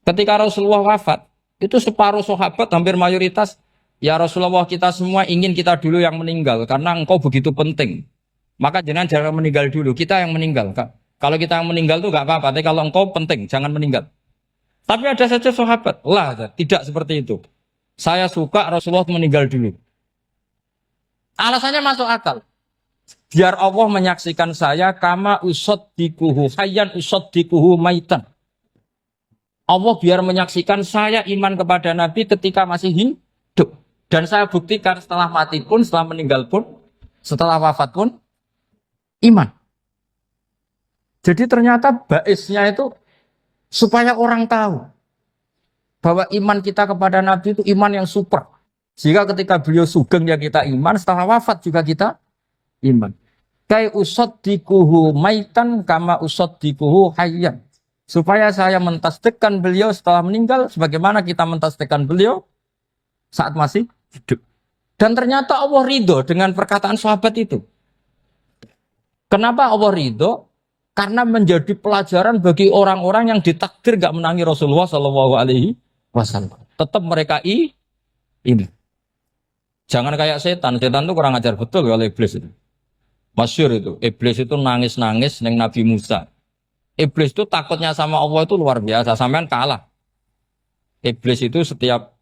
Ketika Rasulullah wafat, itu separuh sahabat hampir mayoritas, ya Rasulullah kita semua ingin kita dulu yang meninggal karena engkau begitu penting. Maka jangan meninggal dulu, kita yang meninggal. Kalau kita yang meninggal tuh gak apa-apa, tapi kalau engkau penting, jangan meninggal. Tapi ada saja sahabat, lah tidak seperti itu. Saya suka Rasulullah meninggal dulu. Alasannya masuk akal. Biar Allah menyaksikan saya kama usoddikuhu hayyan usoddikuhu maitan. Allah biar menyaksikan saya iman kepada Nabi ketika masih hidup. Dan saya buktikan setelah mati pun, setelah meninggal pun, setelah wafat pun, iman. Jadi ternyata baisnya itu supaya orang tahu bahwa iman kita kepada Nabi itu iman yang super. Jika ketika beliau sugeng ya kita iman, setelah wafat juga kita iman. Kai usoddikuhu maitan kama usoddikuhu hayyan. Supaya saya mentasdikkan beliau setelah meninggal sebagaimana kita mentasdikkan beliau saat masih hidup. Dan ternyata Allah ridho dengan perkataan sahabat itu. Kenapa Allah ridho? Karena menjadi pelajaran bagi orang-orang yang ditakdir gak menangi Rasulullah Shallallahu Alaihi Wasallam. Tetap mereka ini. Jangan kayak setan. Setan itu kurang ajar betul oleh iblis itu. Masyhur itu. Iblis itu nangis-nangis neng Nabi Musa. Iblis itu takutnya sama Allah itu luar biasa. Sampean kalah. Iblis itu setiap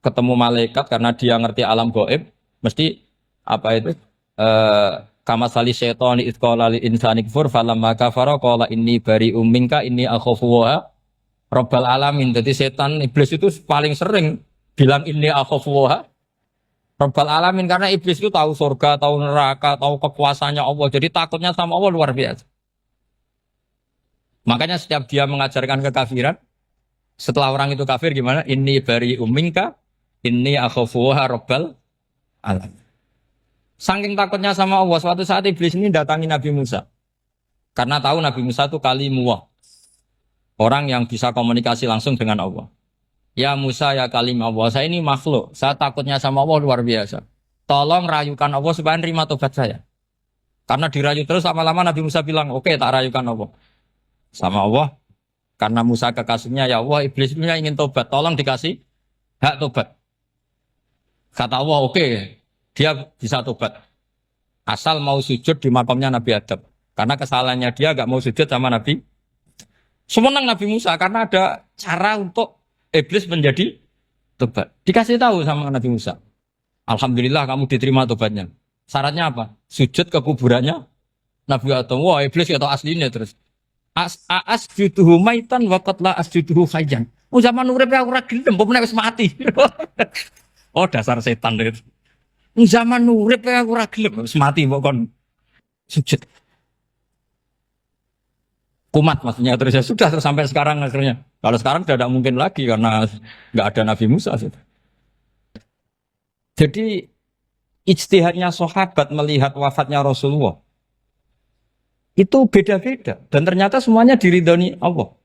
ketemu malaikat karena dia ngerti alam gaib, mesti apa itu? Kama sali syaitani id qala lil insani kfur falamma kafara qala inni bari'um minka inni akhafu wa rabbal alamin. Jadi setan iblis itu paling sering bilang inni akhafu wa rabbal alamin karena iblis itu tahu surga, tahu neraka, tahu kekuasaannya Allah. Jadi takutnya sama Allah luar biasa. Makanya setiap dia mengajarkan kekafiran, setelah orang itu kafir gimana? Inni bari'um minka inni akhafu wa rabbal alamin. Saking takutnya sama Allah, suatu saat iblis ini datangi Nabi Musa. Karena tahu Nabi Musa itu kalimullah. Orang yang bisa komunikasi langsung dengan Allah. Ya Musa ya kalimah Allah, saya ini makhluk. Saya takutnya sama Allah luar biasa. Tolong rayukan Allah supaya nerima tobat saya. Karena dirayu terus lama-lama Nabi Musa bilang, oke, tak rayukan Allah. Sama Allah. Karena Musa kekasihnya, ya Allah iblis ini ingin tobat. Tolong dikasih hak tobat. Kata Allah, oke. Dia bisa tobat. Asal mau sujud di makamnya Nabi Adam. Karena kesalahannya dia gak mau sujud sama Nabi. Semenang Nabi Musa karena ada cara untuk iblis menjadi tobat. Dikasih tahu sama Nabi Musa. Alhamdulillah kamu diterima tobatnya. Syaratnya apa? Sujud ke kuburannya Nabi Adam. Wah iblis atau aslinya terus. Asjuduhu maitan wa qatla asjuduhu hayyan. Oh zaman urip aku ora gelem, mbok nek wis mati. Oh dasar setan itu. Zaman urip aku ora gelem wis mati mbok kon sujud. Kumat maksudnya terus ya sudah terus sampai sekarang akhirnya. Kalau sekarang sudah tidak mungkin lagi karena nggak ada Nabi Musa. Jadi ijtihadnya sahabat melihat wafatnya Rasulullah itu beda-beda dan ternyata semuanya diridhoni Allah.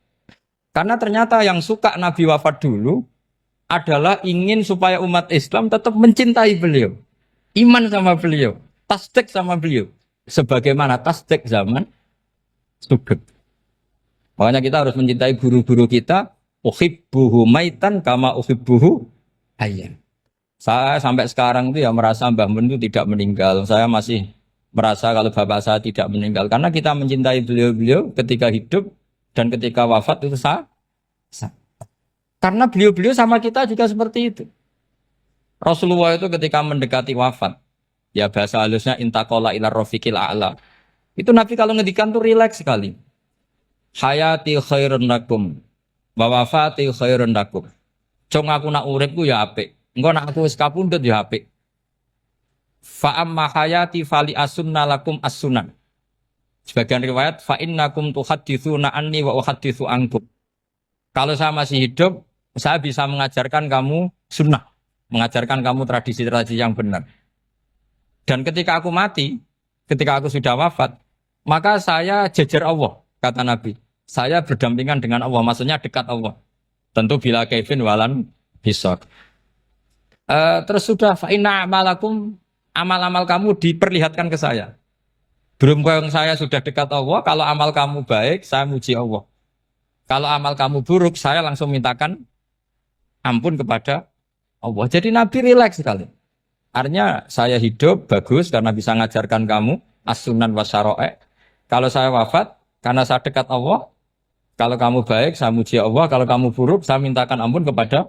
Karena ternyata yang suka Nabi wafat dulu adalah ingin supaya umat Islam tetap mencintai beliau. Iman sama beliau, tasdik sama beliau. Sebagaimana tasdik zaman sugeng. Makanya kita harus mencintai guru-guru kita. Uhibbuhu maitan kama uhibbuhu hayyan. Saya sampai sekarang itu ya merasa Mbah Mun itu tidak meninggal. Saya masih merasa kalau bapak saya tidak meninggal. Karena kita mencintai beliau-beliau ketika hidup dan ketika wafat itu sah. Karena beliau-beliau sama kita juga seperti itu. Rasulullah itu ketika mendekati wafat, ya bahasa halusnya intaqala ila rafiqil a'la. Itu Nabi kalau ngedikan tuh rileks sekali. Hayati khairun lakum wa wafati khairun lakum. Cung aku nak uripku ya apik. Engko nak aku wis kapundhut ya apik. Fa amma hayati fali asunna lakum as-sunan. Sebagian riwayat fa innakum tuhadditsuna anni wa uhadditsu ankum. Kalau saya masih hidup, saya bisa mengajarkan kamu sunnah, mengajarkan kamu tradisi-tradisi yang benar. Dan ketika aku mati, ketika aku sudah wafat, maka saya jejer Allah, kata Nabi. Saya berdampingan dengan Allah, maksudnya dekat Allah. Tentu bila kaifin walan hisab. Terus sudah fa'inna amalakum, amal-amal kamu diperlihatkan ke saya. Berhubung saya sudah dekat Allah, kalau amal kamu baik, saya muji Allah. Kalau amal kamu buruk, saya langsung mintakan ampun kepada Allah. Jadi Nabi rileks sekali. Artinya saya hidup bagus karena bisa ngajarkan kamu as-sunan wa syara'i'. Kalau saya wafat karena saya dekat Allah. Kalau kamu baik, saya muji Allah. Kalau kamu buruk, saya mintakan ampun kepada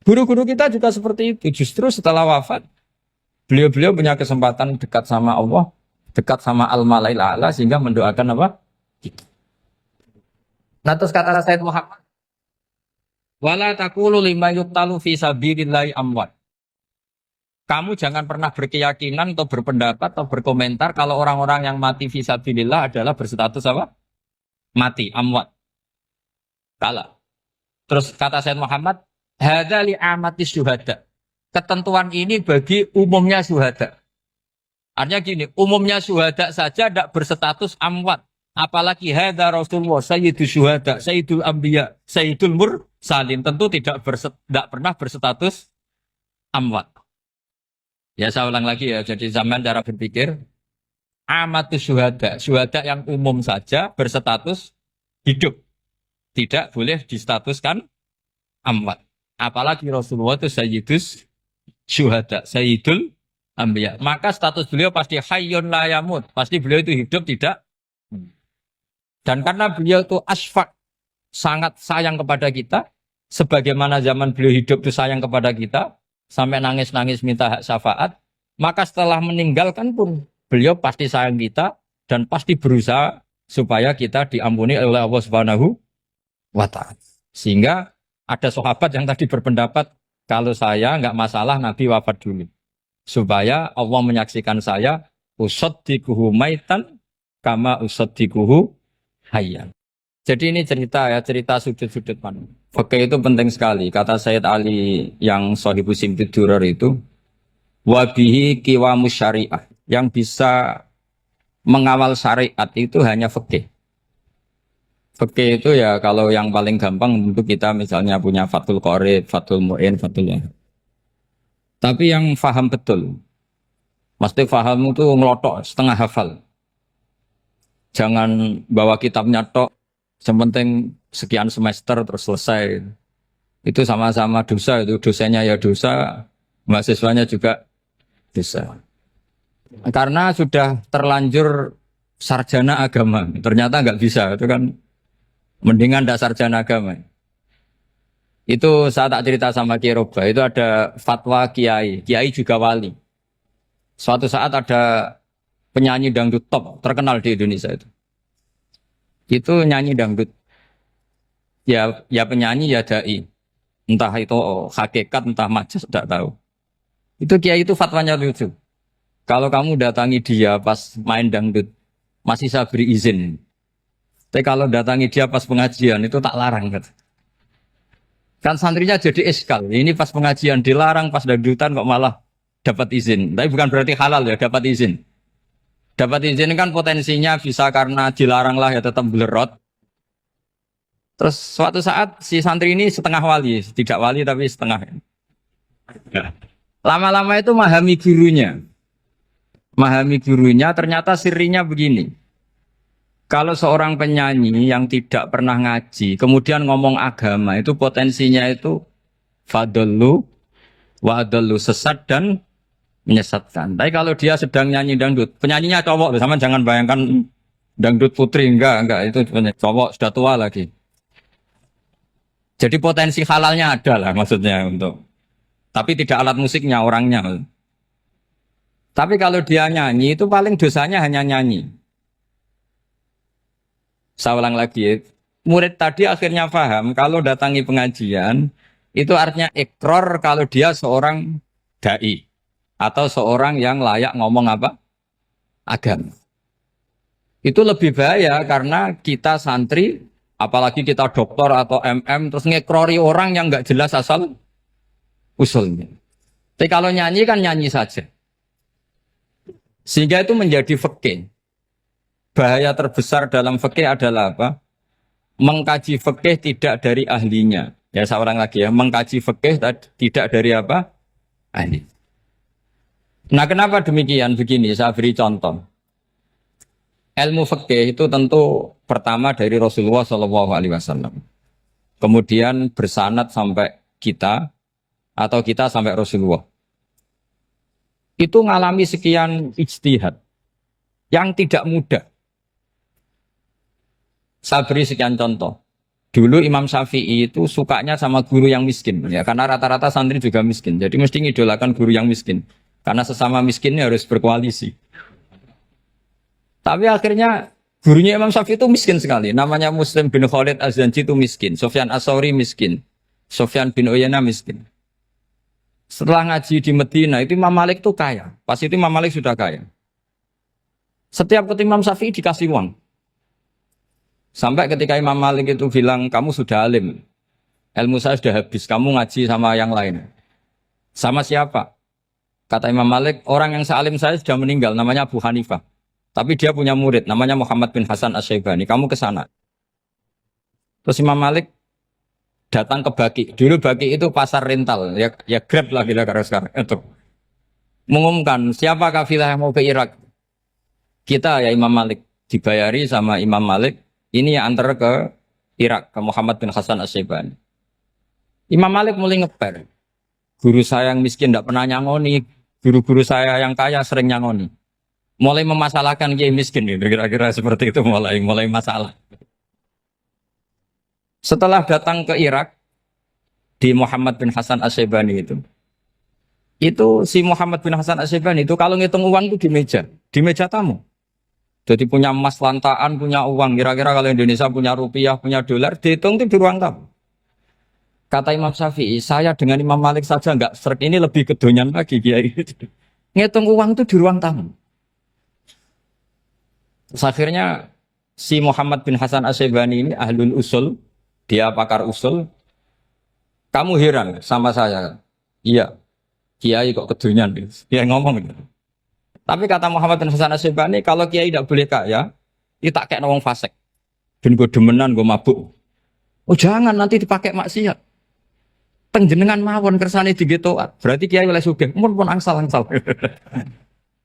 guru-guru kita juga seperti itu. Justru setelah wafat, beliau-beliau punya kesempatan dekat sama Allah, dekat sama Al-Malail A'la sehingga mendoakan apa? Nah terus kata Sayyid Muhammad, wala taqulu lima yuqtalu fi sabilillahi amwat. Kamu jangan pernah berkeyakinan atau berpendapat atau berkomentar kalau orang-orang yang mati fi sabilillah adalah berstatus apa? Mati, amwat. Kalah. Terus kata Sayyid Muhammad, hadza li amatis syuhada. Ketentuan ini bagi umumnya syuhada. Artinya gini, umumnya syuhada saja tidak berstatus amwat. Apalagi hadza Rasulullah, sayyidul syuhada, sayyidul anbiya, sayyidul mursalin. Tentu tidak pernah berstatus amwat. Ya saya ulang lagi ya, jadi zaman cara berpikir, amatus syuhada, syuhada yang umum saja berstatus hidup. Tidak boleh distatuskan amwat. Apalagi Rasulullah itu sayyidus syuhada, sayyidul anbiya. Maka status beliau pasti hayyun la yamut. Pasti beliau itu hidup tidak. Dan karena beliau itu asfaq, sangat sayang kepada kita, sebagaimana zaman beliau hidup itu sayang kepada kita, sampai nangis-nangis minta hak syafaat, maka setelah meninggalkan pun beliau pasti sayang kita dan pasti berusaha supaya kita diampuni oleh Allah Subhanahu wa ta'ala. Sehingga ada sahabat yang tadi berpendapat kalau saya nggak masalah Nabi wafat dulu. Supaya Allah menyaksikan saya usaddiquhu maitan kama usaddiquhu hayyan. Jadi ini cerita ya, cerita sudut-sudut pandang. Fikih itu penting sekali. Kata Sayyid Ali yang Shahibu Simtud Durar itu, wabihi qiwamus syariah. Yang bisa mengawal syariat itu hanya fikih. Fikih itu ya kalau yang paling gampang untuk kita misalnya punya Fathul Qorib, Fathul Mu'in, Fathul Wahab. Tapi yang faham betul, mesti faham itu ngelotok setengah hafal. Jangan bawa kitabnya tok, sementing sekian semester terus selesai. Itu sama-sama dosa, itu dosennya ya dosa, mahasiswanya juga dosa. Karena sudah terlanjur sarjana agama, ternyata nggak bisa, itu kan mendingan ndak sarjana agama. Itu saya tak cerita sama Kiai Roba, itu ada fatwa kiai, kiai juga wali. Suatu saat ada penyanyi dangdut top terkenal di Indonesia itu. Itu nyanyi dangdut. Ya penyanyi ya dai. Entah itu hakikat entah majas tidak tahu. Itu kiai itu fatwanya lucu. Kalau kamu datangi dia pas main dangdut masih saya beri izin. Tapi kalau datangi dia pas pengajian itu tak larang kan. Kan santrinya jadi eskal. Ini pas pengajian dilarang, pas dangdutan kok malah dapat izin. Tapi bukan berarti halal ya, dapat izin. Dapat izin kan potensinya bisa karena dilarang lah ya tetap belerot. Terus suatu saat si santri ini setengah wali, tidak wali tapi setengah. Lama-lama itu memahami gurunya. Memahami gurunya ternyata sirinya begini. Kalau seorang penyanyi yang tidak pernah ngaji, kemudian ngomong agama, itu potensinya itu fadallu wa adallu, sesat dan menyesatkan. Tapi kalau dia sedang nyanyi dangdut, penyanyinya cowok, sama jangan bayangkan dangdut putri, enggak, itu cowok sudah tua lagi. Jadi potensi halalnya ada lah maksudnya untuk, tapi tidak alat musiknya, orangnya. Tapi kalau dia nyanyi, itu paling dosanya hanya nyanyi. Saya ulang lagi, murid tadi akhirnya paham kalau datangi pengajian itu artinya ikrar kalau dia seorang dai atau seorang yang layak ngomong apa? Agama. Itu lebih bahaya karena kita santri, apalagi kita doktor atau MM terus ngekrori orang yang nggak jelas asal usulnya. Tapi kalau nyanyi kan nyanyi saja. Sehingga itu menjadi fikih. Bahaya terbesar dalam fikih adalah apa? Mengkaji fikih tidak dari ahlinya. Ya saya ulang lagi ya, mengkaji fikih tidak dari apa? Ahli. Nah kenapa demikian? Begini, saya beri contoh. Ilmu fikih itu tentu pertama dari Rasulullah SAW. Kemudian bersanad sampai kita atau kita sampai Rasulullah. Itu ngalami sekian ijtihad yang tidak mudah. Saya beri sekian contoh. Dulu Imam Syafi'i itu sukanya sama guru yang miskin, ya karena rata-rata santri juga miskin. Jadi mesti ngidolakan guru yang miskin, karena sesama miskinnya harus berkoalisi. Tapi akhirnya gurunya Imam Syafi'i itu miskin sekali. Namanya Muslim bin Khalid Az-Zanji itu miskin, Sufyan As-Tsauri miskin, Sufyan bin Uyainah miskin. Setelah ngaji di Medina itu Imam Malik itu kaya. Pas itu Imam Malik sudah kaya. Setiap ketemu Imam Syafi'i dikasih uang. Sampai ketika Imam Malik itu bilang, kamu sudah alim, ilmu saya sudah habis, kamu ngaji sama yang lain. Sama siapa? Kata Imam Malik, orang yang sealim saya sudah meninggal, namanya Abu Hanifah. Tapi dia punya murid, namanya Muhammad bin Hasan Asy-Syaibani, kamu ke sana. Terus Imam Malik datang ke Baki. Dulu Baki itu pasar rental, ya Grab lah kira-kira sekarang. Itu mengumumkan, siapa kafilah yang mau ke Irak? Kita ya Imam Malik, dibayari sama Imam Malik. Ini yang antar ke Irak, ke Muhammad bin Hasan Asy-Syaibani. Imam Malik mulai ngeper. Guru saya yang miskin tidak pernah nyangoni, guru-guru saya yang kaya sering nyangoni. Mulai memasalahkan kiai miskin, gitu. Kira-kira seperti itu mulai masalah. Setelah datang ke Irak, di Muhammad bin Hasan Asy-Syaibani itu si Muhammad bin Hasan Asy-Syaibani itu kalau ngitung uang itu di meja tamu. Jadi punya emas lantaan, punya uang. Kira-kira kalau Indonesia punya rupiah, punya dolar, dihitung itu di ruang tamu. Kata Imam Syafi'i, saya dengan Imam Malik saja enggak seret, ini lebih kedonyan lagi kiai. Ngitung uang itu di ruang tamu. Terus akhirnya si Muhammad bin Hasan Asy-Syaibani ini ahlul usul, dia pakar usul. Kamu heran sama saya? Iya, kiai kok kedonyan. Dia ngomong gitu. Tapi kata Muhammad bin Hasan Asy-Syaibani, kalau kiai tidak boleh kaya, itu tak kayak wong fasik. Ben gue demenan, gue mabuk. Oh jangan, nanti dipakai maksiat. Tengjenengan mawon kersane digetoat. Berarti kiai oleh sugih. Pun angsal-angsal.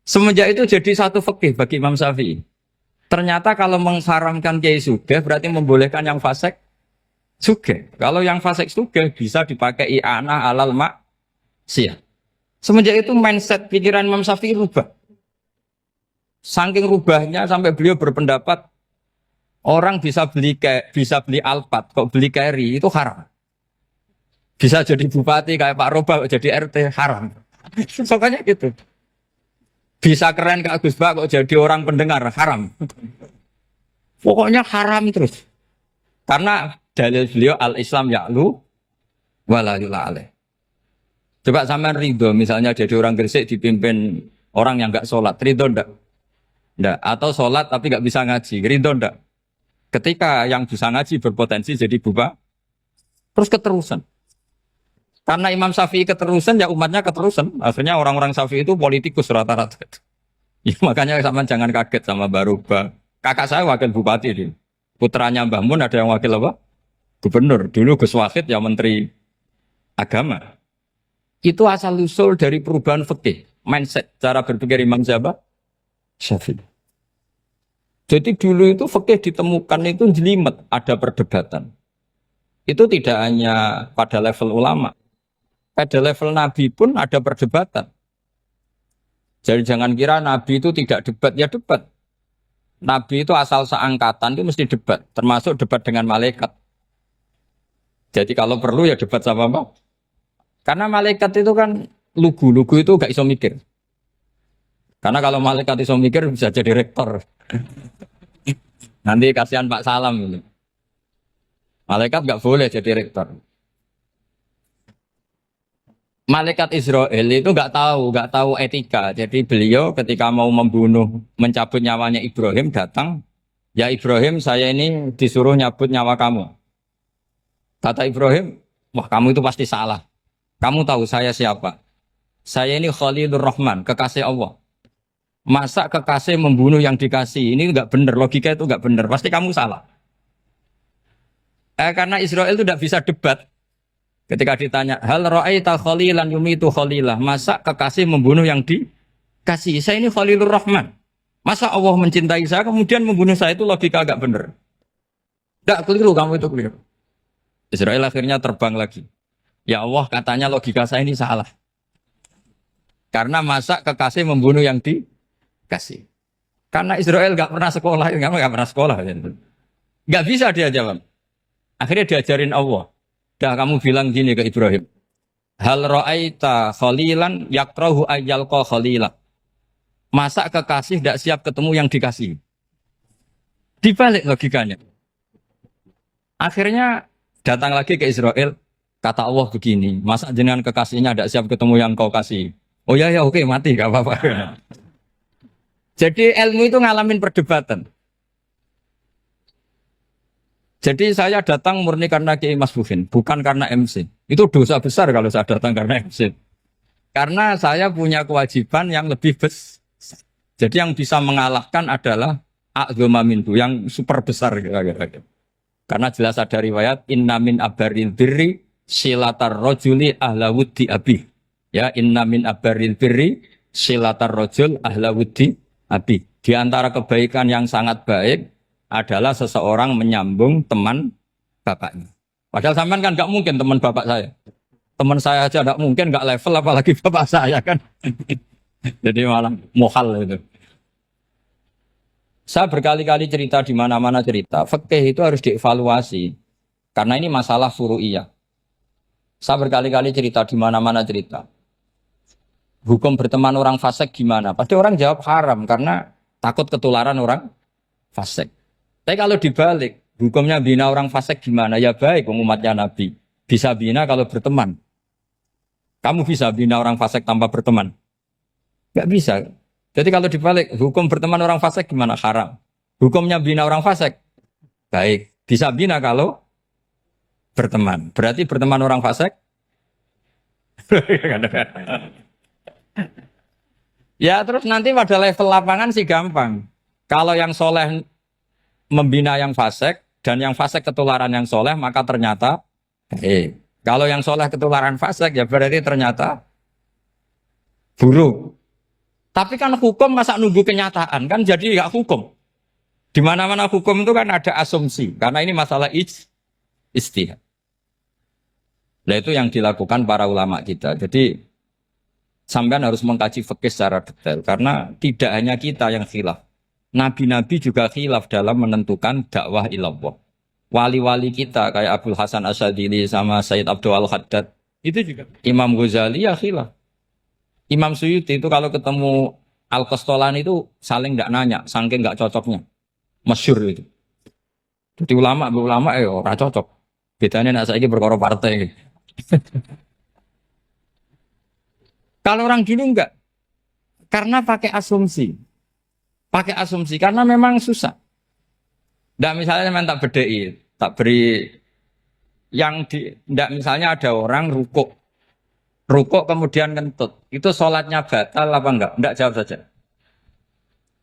Semenjak itu jadi satu fikih bagi Imam Syafi'i. Ternyata kalau mengharamkan kiai sugih, berarti membolehkan yang fasik sugih. Kalau yang fasik sugih bisa dipakai i'anah alal maksiat. Semenjak itu mindset pikiran Imam Syafi'i rubah. Saking rubahnya sampai beliau berpendapat orang bisa beli Alphard, kok beli carry itu haram. Bisa jadi bupati kayak Pak Roba, jadi RT haram. Pokoknya gitu. Bisa keren Kak Gus Ba kok jadi orang pendengar haram. Pokoknya haram terus. Karena dalil beliau al-Islam ya'lu wala yula alaih. Coba sampean ridho misalnya jadi orang Gresik dipimpin orang yang enggak sholat, ridho ndak? Ndak. Atau sholat tapi nggak bisa ngaji, ridho ndak? Ketika yang bisa ngaji berpotensi jadi buba, terus keterusan. Karena Imam Syafi'i keterusan, ya umatnya keterusan. Akhirnya orang-orang Syafi'i itu politikus rata-rata. Ya, makanya sama jangan kaget sama Baruba. Kakak saya wakil bupati ini. Putranya Mbah Mun ada yang wakil apa? Gubernur. Dulu Gus Wahid ya menteri agama. Itu asal usul dari perubahan fikih, mindset, cara berpikir Imam Syafi'i. Jadi dulu itu fikih ditemukan itu jelimet, ada perdebatan. Itu tidak hanya pada level ulama. Pada level Nabi pun ada perdebatan. Jadi jangan kira Nabi itu tidak debat, ya debat. Nabi itu asal seangkatan itu mesti debat, termasuk debat dengan malaikat. Jadi kalau perlu ya debat sama apa? Karena malaikat itu kan lugu itu gak iso mikir. Karena kalau malaikat iso mikir bisa jadi rektor. Nanti kasihan Pak Salam ini. Malaikat gak boleh jadi rektor. Malaikat Israel itu gak tahu etika. Jadi beliau ketika mau membunuh, mencabut nyawanya Ibrahim datang, ya Ibrahim saya ini disuruh nyabut nyawa kamu. Kata Ibrahim, wah kamu itu pasti salah. Kamu tahu saya siapa? Saya ini Khalilur Rahman, kekasih Allah. Masa kekasih membunuh yang dikasih? Ini enggak benar, logika itu enggak benar. Pasti kamu salah. Karena Israel itu tidak bisa debat. Ketika ditanya, hal ra'aita khalilan yumitu khalilah. Masa kekasih membunuh yang dikasih? Saya ini Khalilur Rahman. Masa Allah mencintai saya kemudian membunuh saya itu logika agak bener. Enggak keliru kamu itu keliru. Israel akhirnya terbang lagi. Ya Allah katanya logika saya ini salah. Karena masa kekasih membunuh yang dikasih. Karena Israel nggak pernah sekolah, nggak pernah sekolah. Nggak bisa dia jawab. Akhirnya diajarin Allah. Dah kamu bilang gini ke Ibrahim. Hal ra'aita khalilan yakrahu ayyalqa khalila. Masa kekasih tidak siap ketemu yang dikasih. Dibalik logikanya. Akhirnya datang lagi ke Israel. Kata Allah begini. Masa jenengan kekasihnya tidak siap ketemu yang kau kasih. Oh ya ya oke mati gak apa-apa. Jadi ilmu itu ngalamin perdebatan. Jadi saya datang murni karena Kiai Mas Buhin, bukan karena MC. Itu dosa besar kalau saya datang karena MC. Karena saya punya kewajiban yang lebih besar. Jadi yang bisa mengalahkan adalah a'dzama minhu, yang super besar kira-kira. Karena jelas ada riwayat inna min abaril birri silatar rajuli ahla wuddi abi. Ya, inna min abaril birri silatar rajul ahla wuddi abi. Di antara kebaikan yang sangat baik adalah seseorang menyambung teman bapaknya. Padahal sampean kan nggak mungkin teman bapak saya. Teman saya aja nggak mungkin, nggak level apalagi bapak saya kan. Jadi malah mohal itu. Saya berkali-kali cerita di mana-mana cerita. Fikih itu harus dievaluasi. Karena ini masalah furu'iyah. Saya berkali-kali cerita di mana-mana cerita. Hukum berteman orang fasik gimana? Pasti orang jawab haram karena takut ketularan orang fasik. Tapi kalau dibalik, hukumnya bina orang fasik gimana? Ya baik, umatnya Nabi. Bisa bina kalau berteman. Kamu bisa bina orang fasik tanpa berteman? Gak bisa. Jadi kalau dibalik, hukum berteman orang fasik gimana? Haram. Hukumnya bina orang fasik? Baik. Bisa bina kalau berteman. Berarti berteman orang fasik? Ya terus nanti pada level lapangan sih gampang. Kalau yang soleh membina yang fasik dan yang fasik ketularan yang soleh, maka ternyata kalau yang soleh ketularan fasik ya berarti ternyata buruk. Tapi kan hukum masa nunggu kenyataan kan jadi nggak hukum. Di mana-mana hukum itu kan ada asumsi karena ini masalah ijtihad. Nah itu yang dilakukan para ulama kita. Jadi sampean harus mengkaji fikih secara detail karena tidak hanya kita yang khilaf. Nabi-nabi juga khilaf dalam menentukan dakwah ilallah. Wali-wali kita kayak Abdul Hasan Asyadili sama Sayyid Abdul Al-Haddad itu juga. Imam Ghazali ya khilaf. Imam Suyuti itu kalau ketemu Al-Qastolani itu saling tidak nanya, saking nggak cocoknya. Masyhur itu. Jadi ulama ora cocok. Bedanya nak saiki perkara partai. Kalau orang dulu enggak. Karena pakai asumsi. Pakai asumsi karena memang susah. Ndak misalnya memang tak bedai, tak beri yang di ndak misalnya ada orang rukuk kemudian kentut. Itu sholatnya batal apa enggak? Enggak, jawab saja.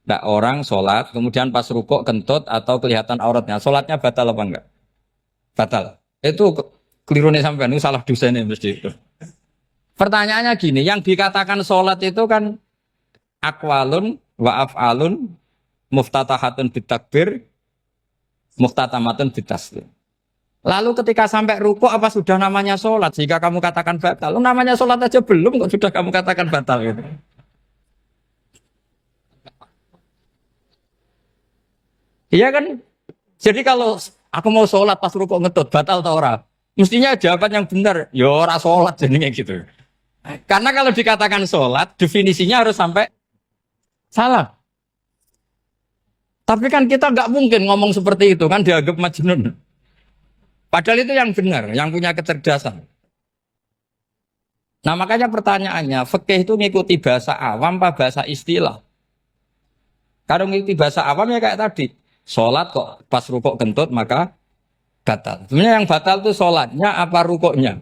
Enggak, orang sholat kemudian pas rukuk kentut atau kelihatan auratnya, sholatnya batal apa enggak? Batal. Itu keliru nih sampean, itu salah dosennya mesti itu. Pertanyaannya gini, yang dikatakan sholat itu kan aqwalun wa af'alun muftatahatun bitakbir muftatamatun bitaslim. Lalu ketika sampai rukuk apa sudah namanya sholat? Jika kamu katakan batal, namanya sholat aja belum kok sudah kamu katakan batal gitu. Iya kan? Jadi kalau aku mau sholat pas rukuk ngetut batal atau ora? Mestinya jawaban yang benar, ya ora sholat jadinya gitu. Karena kalau dikatakan sholat, definisinya harus sampai salah. Tapi kan kita nggak mungkin ngomong seperti itu kan dianggap majnun. Padahal itu yang benar, yang punya kecerdasan. Nah makanya pertanyaannya, fikih itu ngikuti bahasa awam apa bahasa istilah? Kalau ngikuti bahasa awam ya kayak tadi, sholat kok pas rukuk kentut maka batal. Sebenarnya yang batal itu sholatnya apa rukuknya?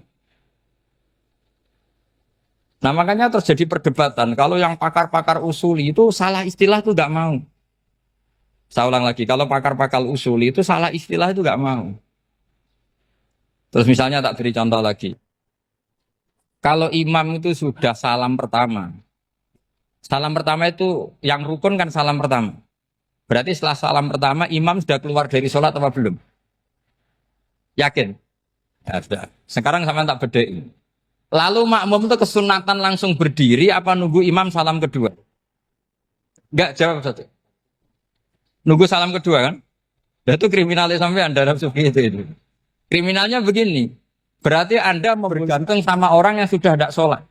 Nah makanya terjadi perdebatan. Kalau yang pakar-pakar usuli itu salah istilah itu nggak mau. Saya ulang lagi, kalau pakar-pakar usuli itu salah istilah itu nggak mau. Terus misalnya tak beri contoh lagi. Kalau imam itu sudah salam pertama, Salam pertama itu yang rukun kan salam pertama. Berarti setelah salam pertama imam sudah keluar dari sholat apa belum? Yakin? Ya sudah. Sekarang sama tak bedain. Lalu makmum itu kesunatan langsung berdiri apa nunggu imam salam kedua? Enggak, jawab satu. Nunggu salam kedua kan? Nah, itu kriminalnya sampai Anda sufi itu. Kriminalnya begini. Berarti Anda mau bergantung sama orang yang sudah tidak sholat.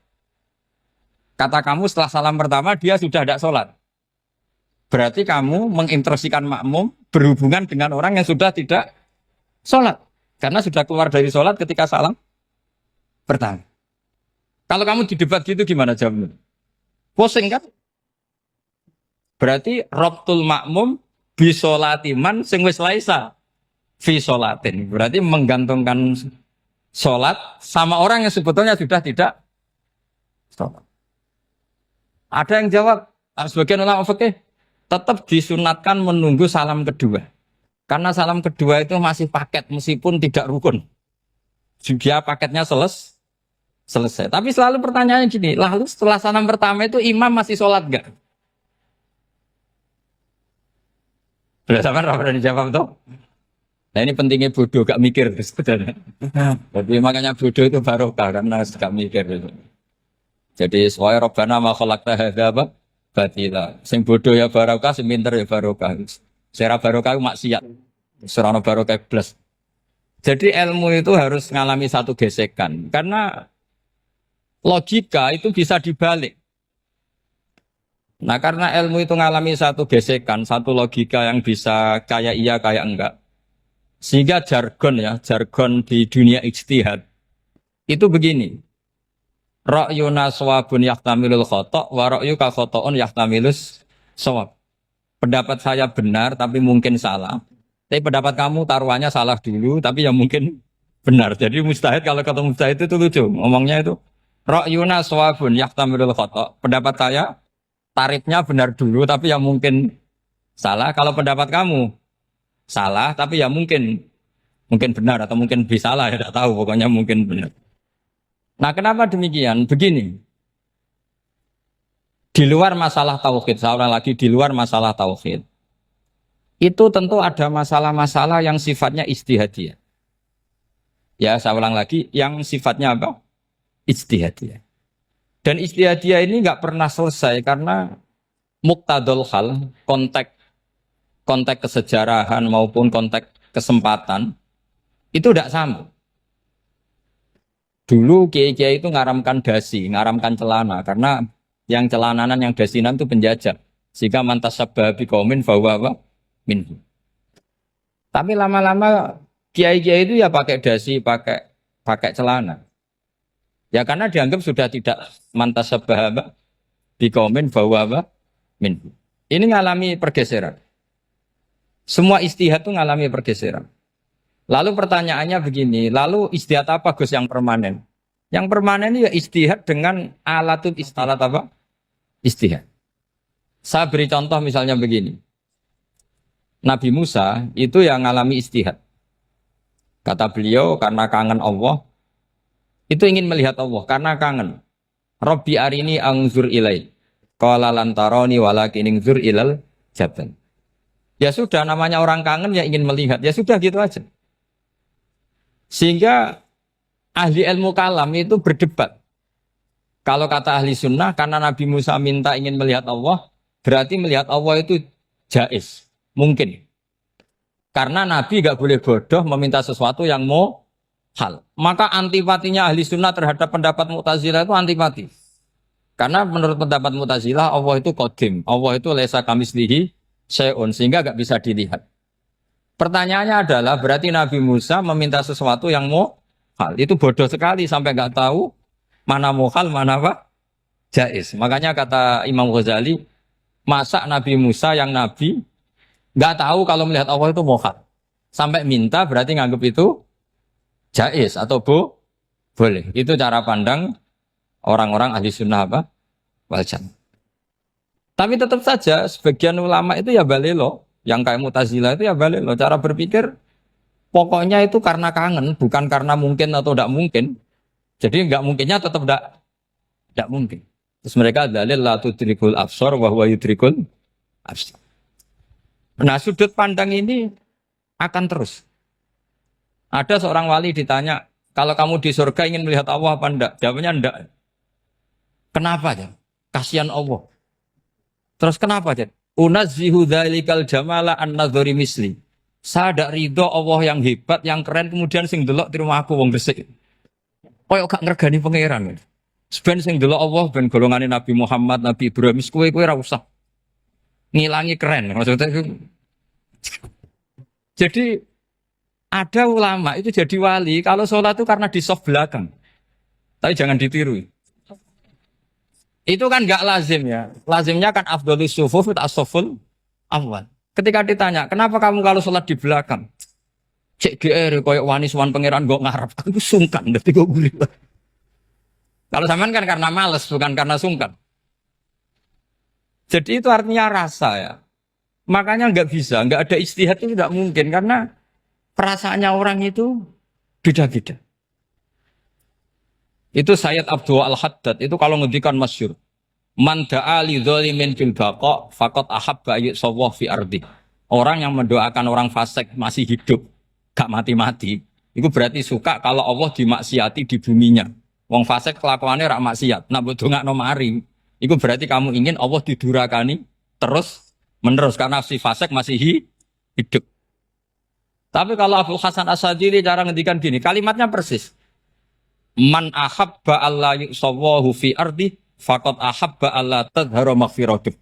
Kata kamu setelah salam pertama dia sudah tidak sholat. Berarti kamu mengintersikan makmum berhubungan dengan orang yang sudah tidak sholat. Karena sudah keluar dari sholat ketika salam pertama. Kalau kamu di debat gitu gimana jawabnya? Pusing kan? Berarti robtul makmum bisolatiman sing wis laisa fi sholatin. Berarti menggantungkan sholat sama orang yang sebetulnya sudah tidak sholat. Ada yang jawab, sebagian ulama fikih tetap disunatkan menunggu salam kedua. Karena salam kedua itu masih paket meskipun tidak rukun. Dia paketnya selesai. Tapi selalu pertanyaannya gini, lalu setelah salam pertama itu imam masih sholat gak? Sudah sama pernah dijawab tuh? Nah ini pentingnya bodoh, gak mikir sebenarnya. Jadi makanya bodoh itu barokah karena gak mikir. Jadi soalnya Rabbana ma khalaqta hadza apa? Batila. Sing bodoh ya barokah, sing pinter ya barokah. Sera barokah maksiat. Serana barokah plus. Jadi ilmu itu harus mengalami satu gesekan karena logika itu bisa dibalik. Nah karena ilmu itu mengalami satu gesekan, satu logika yang bisa kayak iya kayak enggak. Sehingga jargon di dunia ijtihad itu begini. Ra'yuna shawabun yahtamilul khata' wa ra'yuka khata'un yahtamilus shawab. Pendapat saya benar tapi mungkin salah. Tapi pendapat kamu taruhannya salah dulu tapi ya mungkin benar. Jadi mustahid kalau kata mustahid itu lucu. Ngomongnya itu ra'yuna shawabun yahtamilul khata'. Pendapat saya tarifnya benar dulu tapi ya mungkin salah. Kalau pendapat kamu salah tapi ya mungkin benar atau mungkin bisa salah ya tidak tahu pokoknya mungkin benar. Nah, kenapa demikian? Begini. Di luar masalah tauhid, saya ulang lagi di luar masalah tauhid. Itu tentu ada masalah-masalah yang sifatnya ijtihadiyah. Ya, saya ulang lagi, yang sifatnya apa? Ijtihadiyah. Dan ijtihadiyah ini nggak pernah selesai karena muqtadul hal, konteks kesejarahan maupun konteks kesempatan itu tidak sama. Dulu kiai-kiai itu ngaramkan dasi, ngaramkan celana karena yang celananan yang dasinan itu penjajah. Sehingga mantas sabah biqaumin bahwa apa? Minhu. Tapi lama-lama kiai-kiai itu ya pakai dasi, pakai celana. Ya karena dianggap sudah tidak mantas sabah apa? Biqaumin bahwa apa? Minhu. Ini ngalami pergeseran. Semua istihad itu ngalami pergeseran. Lalu pertanyaannya begini, lalu istihad apa Gus yang permanen? Yang permanen ya istihad dengan alatut istihad apa? Istihad. Saya beri contoh misalnya begini. Nabi Musa itu yang ngalami istihad. Kata beliau karena kangen Allah, itu ingin melihat Allah karena kangen. Rabbi arini angzur ilai. Qala lan tarani walakin ingzur ilal jabal. Ya sudah namanya orang kangen ya ingin melihat. Ya sudah gitu aja. Sehingga ahli ilmu kalam itu berdebat. Kalau kata ahli sunnah, karena Nabi Musa minta ingin melihat Allah, berarti melihat Allah itu jaiz, mungkin. Karena Nabi gak boleh bodoh meminta sesuatu yang mau hal. Maka antipatinya ahli sunnah terhadap pendapat Mu'tazilah itu antipati. Karena menurut pendapat Mu'tazilah, Allah itu qadim, Allah itu laisa kamislihi syai'un, sehingga gak bisa dilihat. Pertanyaannya adalah berarti Nabi Musa meminta sesuatu yang mau hal. Itu bodoh sekali sampai nggak tahu mana mau hal, mana apa? Jaiz. Makanya kata Imam Ghazali, masa Nabi Musa yang Nabi nggak tahu kalau melihat Allah itu mau hal. Sampai minta berarti nganggap itu jaiz atau boleh. Itu cara pandang orang-orang ahli sunnah apa? Wal jannah. Tapi tetap saja sebagian ulama itu ya balelo. Yang kayak Mu'tazilah itu ya balik loh. Cara berpikir pokoknya itu karena kangen, bukan karena mungkin atau tidak mungkin. Jadi nggak mungkinnya tetap tidak mungkin. Terus mereka dalil la tudrikul absar wa huwa yudrikul absar. Nah, sudut pandang ini akan terus. Ada seorang wali ditanya, kalau kamu di surga ingin melihat Allah apa enggak? Jawabnya enggak. Kenapa ya? Kasihan Allah. Terus kenapa ya? Unazzihu dzalikal jamala an nadhari misli. Saya tidak ridho Allah yang hebat, yang keren, kemudian sing delok di rumah aku wong resik. Koyok gak ngergani pangeran. Sebenarnya sing delok Allah ben golongane Nabi Muhammad, Nabi Ibrahim, kowe ra usah ngilangi keren. Maksudnya itu. Jadi ada ulama itu jadi wali kalau sholat itu karena di soft belakang. Tapi jangan ditiru. Itu kan nggak lazim ya. Lazimnya kan afdhalus sufuf as-saful awal. Ketika ditanya, kenapa kamu kalau sholat di belakang? Cek DR koyok wani suwan pangeran gak ngarep. Aku sungkan dadi kok guli. Kalau sampean kan karena males, bukan karena sungkan. Jadi itu artinya rasa ya. Makanya nggak bisa, nggak ada ijtihad itu tidak mungkin karena perasaannya orang itu beda-beda. Itu Sayyid Abdul Al-Haddad itu kalau ngendikan masyhur. Man da'a li dzalimin fil baqa faqad ahabba yusawwah fi ardi. Orang yang mendoakan orang fasik masih hidup, gak mati-mati, itu berarti suka kalau Allah dimaksiati di buminya. Wong fasik kelakuannya rak maksiat, nak mbok dongakno mari. Itu berarti kamu ingin Allah didurakani terus menerus karena si fasik masih hidup. Tapi kalau Abu Hasan As-Sadili cara ngendikan gini, kalimatnya persis. Man ahabba alla yusawwahu fi ardi faqad ahabba alla tadhharu maghfiratuh.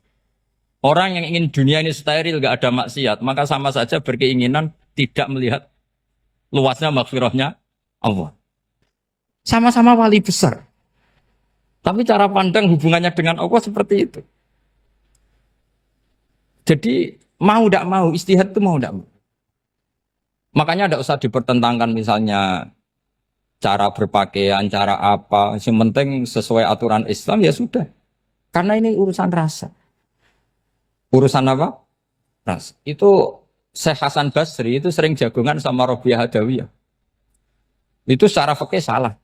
Orang yang ingin dunia ini steril gak ada maksiat, maka sama saja berkeinginan tidak melihat luasnya maghfirahnya Allah. Sama-sama wali besar. Tapi cara pandang hubungannya dengan Allah seperti itu. Jadi mau tidak mau, istihad itu mau tidak mau. Makanya tidak usah dipertentangkan misalnya cara berpakaian, cara apa. Yang penting sesuai aturan Islam ya sudah. Karena ini urusan rasa. Urusan apa? Rasa. Itu Syekh Hasan Basri itu sering jagongan sama Robiah Hadawiyah. Itu secara fikih salah.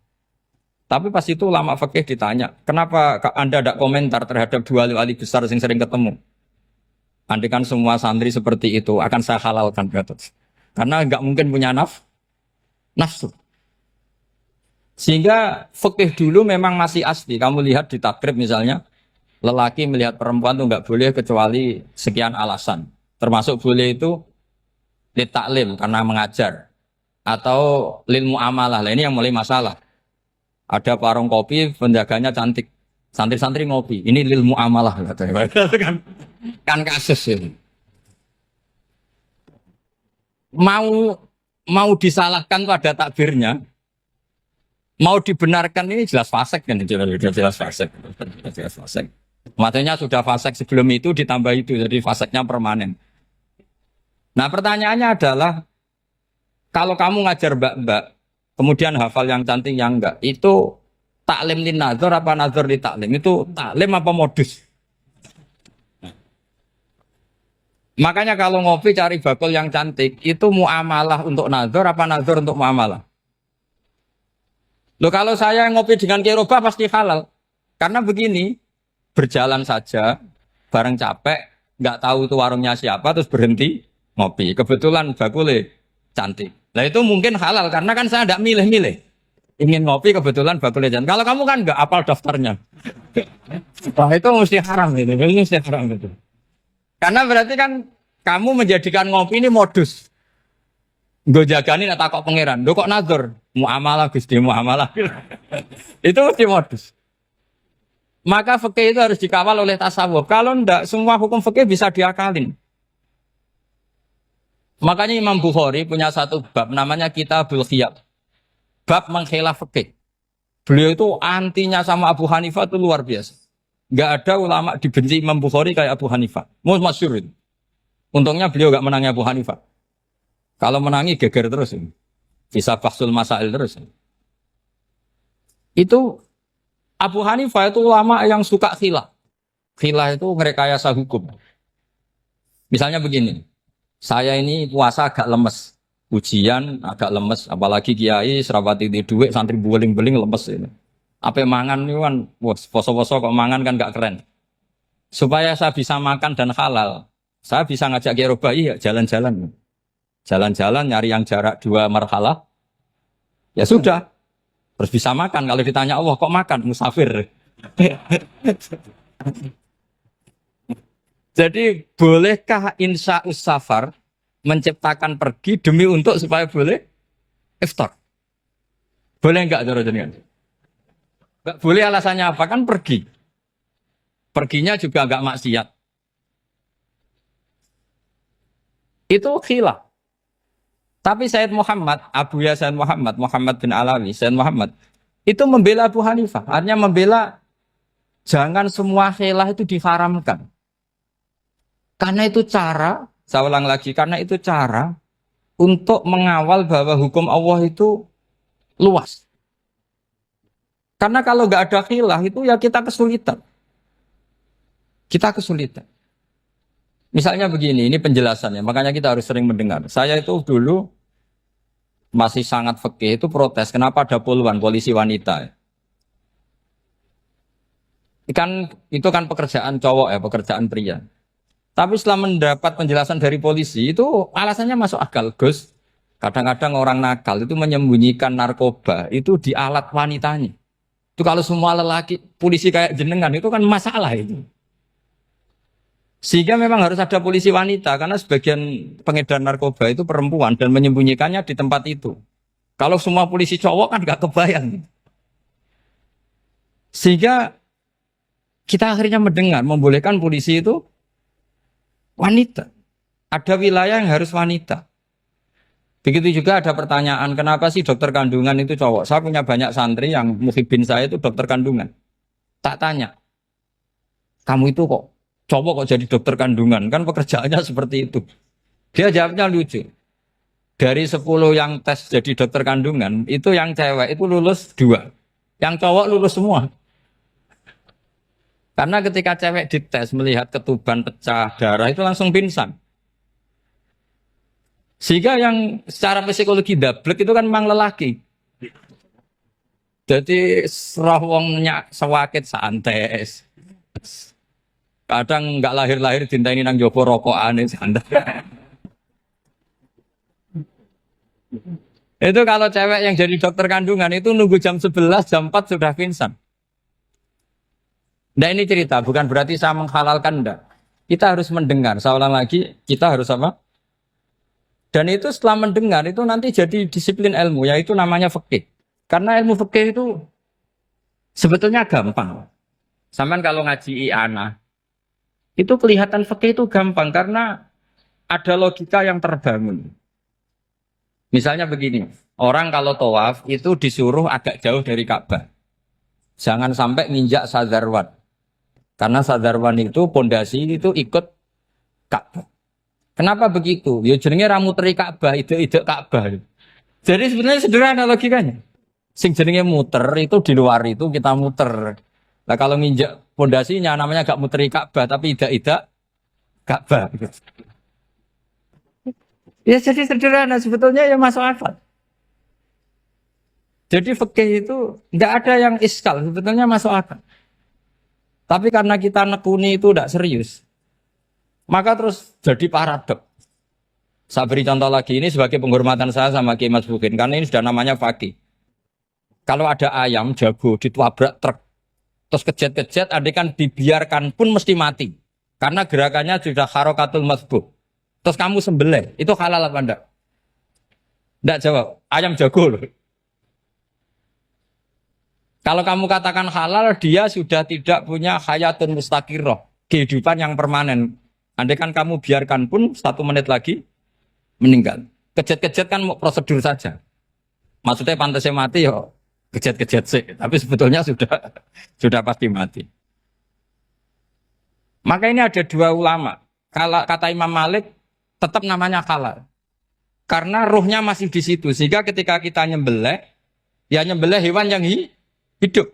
Tapi pas itu ulama fikih ditanya, kenapa Anda tidak komentar terhadap dua wali besar yang sering ketemu? Andai kan semua santri seperti itu, akan saya halalkan. Karena nggak mungkin punya nafsu. Sehingga fikih dulu memang masih asli. Kamu lihat di takrib misalnya, lelaki melihat perempuan itu nggak boleh kecuali sekian alasan. Termasuk boleh itu li taklim karena mengajar. Atau lil muamalah. Ini yang mulai masalah. Ada warung kopi, penjaganya cantik. Santri-santri ngopi. Ini lil muamalah. Kan kasus ini. Mau disalahkan pada takbirnya. Mau dibenarkan ini jelas fasik kan. Jelas fasik. Jelas fasik. Maksudnya sudah fasik sebelum itu ditambah itu. Jadi fasiknya permanen. Nah pertanyaannya adalah. Kalau kamu ngajar mbak-mbak. Kemudian hafal yang cantik yang enggak. Itu taklim lin nazar apa nazar li taklim? Itu taklim apa modus? Makanya kalau ngopi cari bakul yang cantik. Itu muamalah untuk nazar apa nazar untuk muamalah? Loh kalau saya ngopi dengan kirobah pasti halal. Karena begini. Berjalan saja. Bareng capek. Nggak tahu itu warungnya siapa. Terus berhenti ngopi. Kebetulan bakulnya cantik. Nah itu mungkin halal karena kan saya tidak milih-milih. Ingin ngopi kebetulan bakulnya cantik. Kalau kamu kan nggak apal daftarnya. Wah itu mesti haram itu. Mesti haram itu. Karena berarti kan kamu menjadikan ngopi ini modus. Gue jagani tak kok pangeran. Lo kok nazar? Muamalah Gusti muamalah. Itu mesti modus. Maka fikih itu harus dikawal oleh tasawuf. Kalau enggak semua hukum fikih bisa diakalin. Makanya Imam Bukhari punya satu bab namanya Kitabul Khiyab. Bab mengkhilaf fikih. Beliau itu antinya sama Abu Hanifah itu luar biasa. Enggak ada ulama dibenci Imam Bukhari kayak Abu Hanifah. Masyhur itu. Untungnya beliau enggak menangi Abu Hanifah. Kalau menangi geger terus. Bisa bahsul masail terus. Itu Abu Hanifah itu ulama yang suka khilaf. Khilaf itu merekayasa hukum. Misalnya begini. Saya ini puasa agak lemes. Ujian agak lemes. Apalagi kiai, serapati di duit, santri beling-beling lemes ini. Apa mangan itu kan, wah, poso-poso kok mangan kan gak keren. Supaya saya bisa makan dan halal, saya bisa ngajak Kiai Robai ya jalan-jalan. Jalan-jalan nyari yang jarak 2 marhalah, ya sudah. Terus bisa makan. Kalau ditanya Allah kok makan? Musafir. Jadi bolehkah insya safar menciptakan pergi demi untuk supaya boleh iftar? Boleh enggak cara jenengan? Enggak boleh alasannya apa? Kan pergi. Perginya juga enggak maksiat. Itu khilaf. Tapi Sayyid Muhammad, Abu Ya Sayyid Muhammad, Muhammad bin Alawi, Sayyid Muhammad, itu membela Abu Hanifah. Artinya membela jangan semua khilaf itu diharamkan. Karena itu cara, saya ulang lagi, karena itu cara untuk mengawal bahwa hukum Allah itu luas. Karena kalau nggak ada khilaf itu ya kita kesulitan. Kita kesulitan. Misalnya begini, ini penjelasannya, makanya kita harus sering mendengar. Saya itu dulu masih sangat fikih itu protes, kenapa ada puluhan polisi wanita? Itu kan pekerjaan cowok ya, pekerjaan pria. Tapi setelah mendapat penjelasan dari polisi itu alasannya masuk akal, Gus. Kadang-kadang orang nakal itu menyembunyikan narkoba itu di alat wanitanya. Itu kalau semua lelaki polisi kayak jenengan itu kan masalah itu. Sehingga memang harus ada polisi wanita karena sebagian pengedar narkoba itu perempuan dan menyembunyikannya di tempat itu. Kalau semua polisi cowok kan gak kebayang. Sehingga kita akhirnya mendengar membolehkan polisi itu wanita. Ada wilayah yang harus wanita. Begitu juga ada pertanyaan, kenapa sih dokter kandungan itu cowok? Saya punya banyak santri yang muhibin saya itu dokter kandungan. Tak tanya, kamu itu kok cowok kok jadi dokter kandungan? Kan pekerjaannya seperti itu. Dia jawabnya lucu. Dari 10 yang tes jadi dokter kandungan, itu yang cewek itu lulus 2. Yang cowok lulus semua. Karena ketika cewek dites melihat ketuban pecah darah itu langsung pingsan. Sehingga yang secara psikologi dablek itu kan memang lelaki. Jadi serawongnya sewakit santes. Kadang nggak lahir-lahir cinta ini nang jopo rokokan santai. Itu kalau cewek yang jadi dokter kandungan itu nunggu jam 11, jam 4 sudah pingsan. Nah ini cerita, bukan berarti saya menghalalkan, enggak. Kita harus mendengar, saya ulang lagi, kita harus apa? Dan itu setelah mendengar, itu nanti jadi disiplin ilmu, yaitu namanya fikih. Karena ilmu fikih itu sebetulnya gampang. Sampai kalau ngaji i'anah, itu kelihatan fikih itu gampang, karena ada logika yang terbangun. Misalnya begini, orang kalau tawaf itu disuruh agak jauh dari Ka'bah. Jangan sampai nginjak sadarwan. Karena sadarwan itu pondasi itu ikut Ka'bah. Kenapa begitu? Ya jenenge ra muteri Ka'bah, ide-ide Ka'bah. Jadi sebenarnya sederhana logikanya. Sing jenenge muter itu di luar itu kita muter. Nah kalau nginjak pondasinya namanya gak muteri Ka'bah tapi ide-ide Ka'bah. Ya jadi sederhana sebetulnya ya masuk akal. Jadi fikih itu tidak ada yang iskal, sebetulnya masuk akal. Tapi karena kita nekuni itu tidak serius, maka terus jadi paradok. Saya beri contoh lagi, ini sebagai penghormatan saya sama Kiai Mas Bukin, karena ini sudah namanya fakih. Kalau ada ayam jago ditabrak truk, terus kejet-kejet, adekan dibiarkan pun mesti mati. Karena gerakannya sudah harokatul masbuh. Terus kamu sembelih, itu halal apa enggak? Enggak jawab, ayam jago loh. Kalau kamu katakan halal, dia sudah tidak punya hayatun mustaqirroh, kehidupan yang permanen. Andai kan kamu biarkan pun 1 menit lagi meninggal. Kejet-kejet kan prosedur saja. Maksudnya pantasnya mati ya kejet-kejet sih, tapi sebetulnya sudah pasti mati. Maka ini ada 2 ulama. Kalau kata Imam Malik tetap namanya halal. Karena ruhnya masih di situ. Sehingga ketika kita nyembelih, ya nyembelih hewan yang hidup.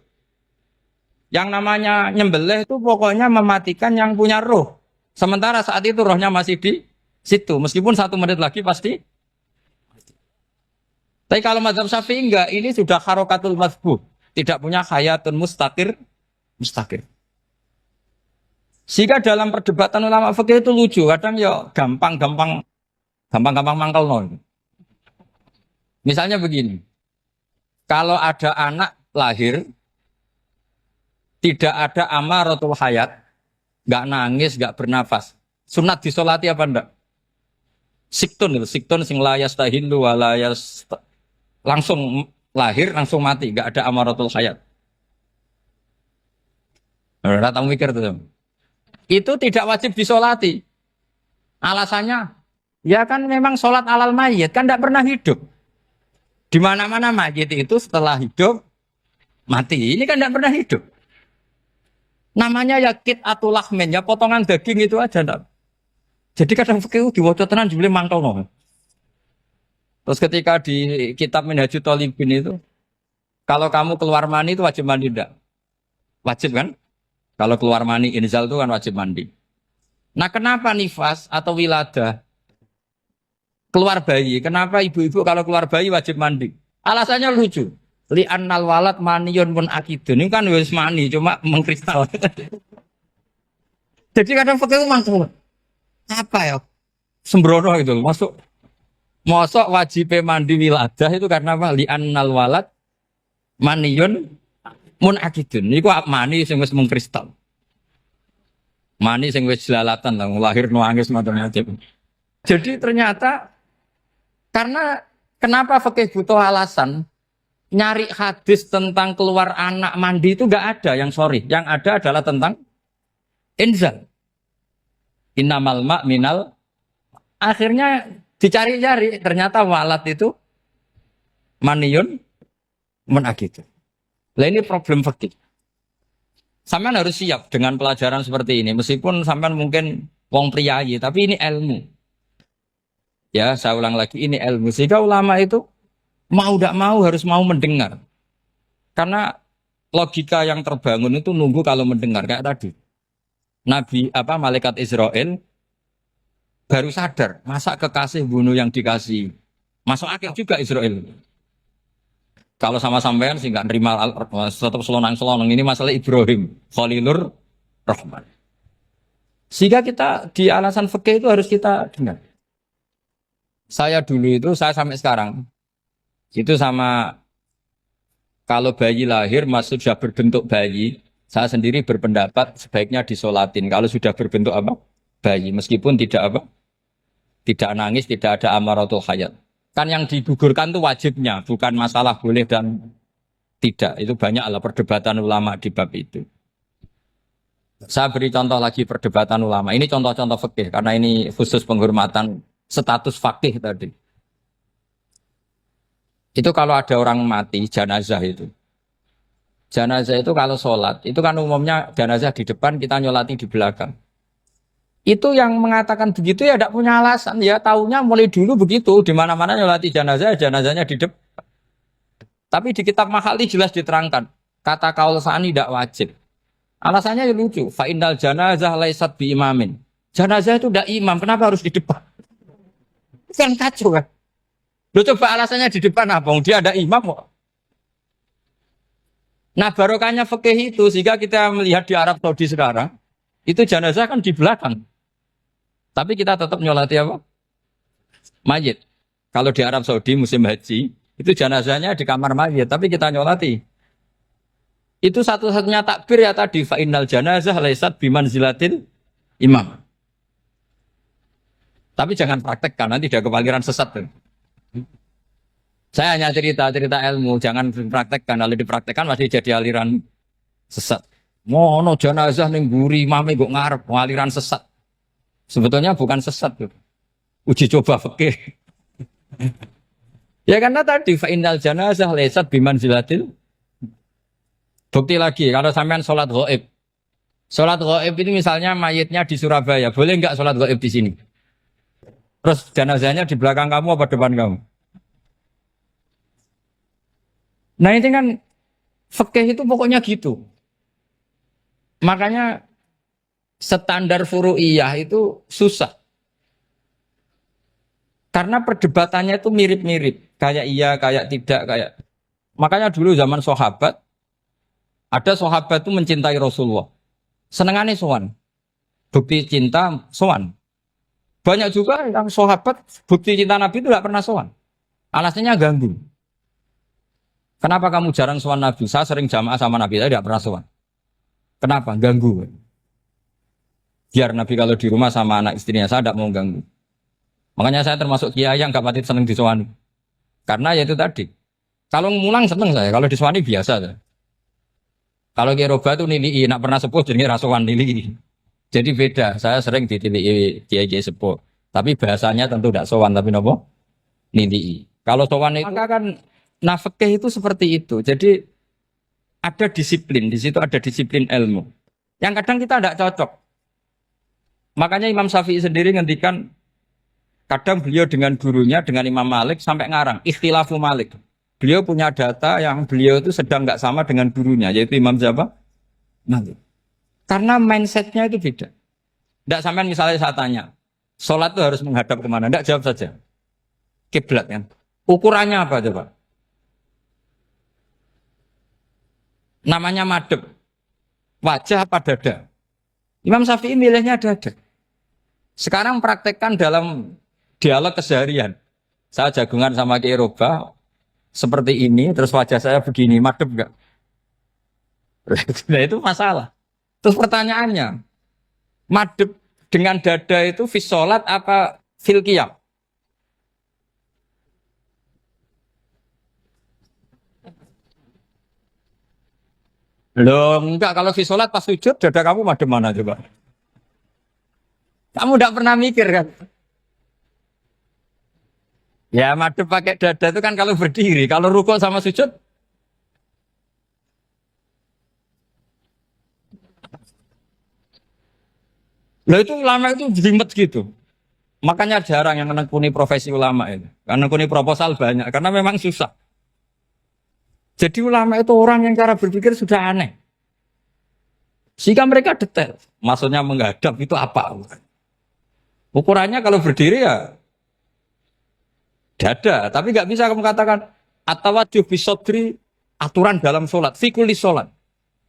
Yang namanya nyembelih itu pokoknya mematikan yang punya roh. Sementara saat itu rohnya masih di situ. Meskipun 1 menit lagi pasti. Tapi kalau mazhab Syafi'i enggak, ini sudah harokatul masbuh. tidak punya hayatun mustaqir. Sehingga dalam perdebatan ulama fikih itu lucu, kadang ya gampang mangkel nol. Misalnya begini, kalau ada anak lahir tidak ada amaratul hayat, nggak nangis, nggak bernafas, sunat disolati apa enggak? Siktun sing layas tahilu walayas langsung lahir langsung mati, nggak ada amaratul hayat. Ora tahu mikir tuh. Itu tidak wajib disolati. Alasannya, ya kan memang sholat alal mayit kan tidak pernah hidup. Di mana-mana mayit itu setelah hidup mati. Ini kan tidak pernah hidup. Namanya ya atau lahmen, ya potongan daging itu aja enggak. Jadi kadang fikih diwaca tenan jebule mangkel no. Terus ketika di kitab Minhajul Thalibin itu, kalau kamu keluar mani itu wajib mandi enggak? Wajib kan? Kalau keluar mani inzal itu kan wajib mandi. Nah kenapa nifas atau wiladah keluar bayi? Kenapa ibu-ibu kalau keluar bayi wajib mandi? Alasannya lucu. Li'annal walad maniyun pun akidun. Ini kan wis mani cuma mengkristal. Jadi kadang fikih mangkel. Apa ya? Sembrono gitu. Masuk wajib mandi wiladah itu karena apa? Li'annal walad maniyun mun akidun. Niku mani sing wis mengkristal. Mani sing wis jelalatan lah lahir nangis macam-macam. Jadi ternyata karena kenapa fikih butuh alasan nyari hadis tentang keluar anak mandi itu enggak ada yang sorry. Yang ada adalah tentang inzal. Innamal ma' minal. Akhirnya dicari-cari ternyata walad itu maniyun menakid. Lah ini problem fikih. Sampean harus siap dengan pelajaran seperti ini meskipun sampean mungkin wong priayi tapi ini ilmu. Ya, saya ulang lagi ini ilmu. Sehingga ulama itu mau tidak mau harus mau mendengar. Karena logika yang terbangun itu nunggu kalau mendengar kayak tadi. Nabi malaikat Israel baru sadar, masa kekasih bunuh yang dikasih. Masuk akal juga Israel. Kalau sama sampean sih nggak nerima tetap selonang-selonang ini masalah Ibrahim, Khalilur Rahman. Sehingga kita di alasan fikih itu harus kita dengar. Saya dulu itu, saya sampai sekarang itu sama kalau bayi lahir masih sudah berbentuk bayi. Saya sendiri berpendapat sebaiknya disolatin kalau sudah berbentuk bayi meskipun tidak nangis, tidak ada amaratul hayat. Kan yang digugurkan itu wajibnya, bukan masalah boleh dan tidak. Itu banyaklah perdebatan ulama di bab itu. Saya beri contoh lagi perdebatan ulama. Ini contoh-contoh fikih karena ini khusus penghormatan status fakih tadi. Itu kalau ada orang mati jenazah itu. Jenazah itu kalau sholat, itu kan umumnya jenazah di depan, kita nyolati di belakang. Itu yang mengatakan begitu ya tidak punya alasan. Ya taunya mulai dulu begitu, di mana-mana nyolati jenazah, jenazahnya di depan. Tapi di kitab Makhali jelas diterangkan, kata kaul sani tidak wajib. Alasannya ya lucu, fa'indal janazah laisat bi imamin. Jenazah itu tidak imam, kenapa harus di depan? Kan kacau kan? Loh coba alasannya di depan apa? Dia ada imam kok. Nah barokahnya fikih itu sehingga kita melihat di Arab Saudi sekarang itu jenazah kan di belakang, tapi kita tetap nyolati apa? Mayit. Kalau di Arab Saudi musim haji itu jenazahnya di kamar mayit, tapi kita nyolati. Itu satu-satunya takbir ya tadi fa'innal janazah laisat bimanzilatil imam. Tapi jangan praktekkan nanti dia kepaliran sesat. Saya hanya cerita ilmu, jangan dipraktekkan. Kalau dipraktekkan masih jadi aliran sesat. Mono jenazah ning mburi mame kok ngarep aliran sesat. Sebetulnya bukan sesat tuh. Uji coba fikih. Ya karena tadi fa innal janazah laisat bimanzilatil. Bukti lagi kalau sampean salat ghaib. Salat ghaib itu misalnya mayitnya di Surabaya, boleh enggak salat ghaib di sini? Terus jenazahnya di belakang kamu apa depan kamu? Nah ini kan fikih itu pokoknya gitu. Makanya standar furu'iyah itu susah. Karena perdebatannya itu mirip-mirip. Kayak iya, kayak tidak, kayak. Makanya dulu zaman sahabat, Ada sahabat itu mencintai Rasulullah. Senengannya sowan. Bukti cinta sowan. Banyak juga yang sahabat bukti cinta Nabi itu tidak pernah sowan. Alasannya ganggu. Kenapa kamu jarang sowan Nabi? Saya sering jamaah sama Nabi, saya tidak pernah sowan. Kenapa? Ganggu. Biar Nabi kalau di rumah sama anak istrinya, saya tidak mau ganggu. Makanya saya termasuk kiai yang gak pati seneng disowani. Karena ya itu tadi. Kalau ngulang seneng saya, kalau disowani biasa saya. Kalau kiai roba itu nilai, nak pernah sepuh jadi rasuan nilai. Jadi beda, saya sering ditilii kiai sepuh. Tapi bahasanya tentu tidak sowan, tapi nopo nilai. Kalau sowan itu maka kan nafkah itu seperti itu. Jadi ada disiplin, di situ ada disiplin ilmu. Yang kadang kita tidak cocok. Makanya Imam Syafi'i sendiri ngendikan kadang beliau dengan gurunya, dengan Imam Malik sampai ngarang ikhtilafu Malik. Beliau punya data yang beliau itu sedang nggak sama dengan gurunya, yaitu Imam siapa? Malik. Karena mindsetnya itu beda. Tidak sampai misalnya saya tanya, sholat itu harus menghadap kemana? Tidak, jawab saja. Kiblat kan. Ukurannya apa coba? Namanya madhep. Wajah apa dada? Imam Syafi'i milihnya dada. Sekarang praktekkan dalam dialog keseharian. Saya jagungan sama Kiai Roba seperti ini, terus wajah saya begini, madhep enggak? Nah itu masalah. Terus pertanyaannya, madhep dengan dada itu fis sholat apa fil qiyam? Loh enggak, kalau fis sholat pas sujud dada kamu madhep mana coba? Kamu enggak pernah mikir kan? Ya madhep pakai dada itu kan kalau berdiri, kalau rukuk sama sujud. Loh itu ulama itu jelimet gitu. Makanya jarang yang menekuni profesi ulama itu. Karena menekuni proposal banyak, karena memang susah. Jadi ulama itu orang yang cara berpikir sudah aneh. Sehingga mereka detail. Maksudnya menghadap itu apa? Ukurannya kalau berdiri ya dada. Tapi nggak bisa kamu katakan atawajjuh bisodri aturan dalam sholat. Fikuli sholat.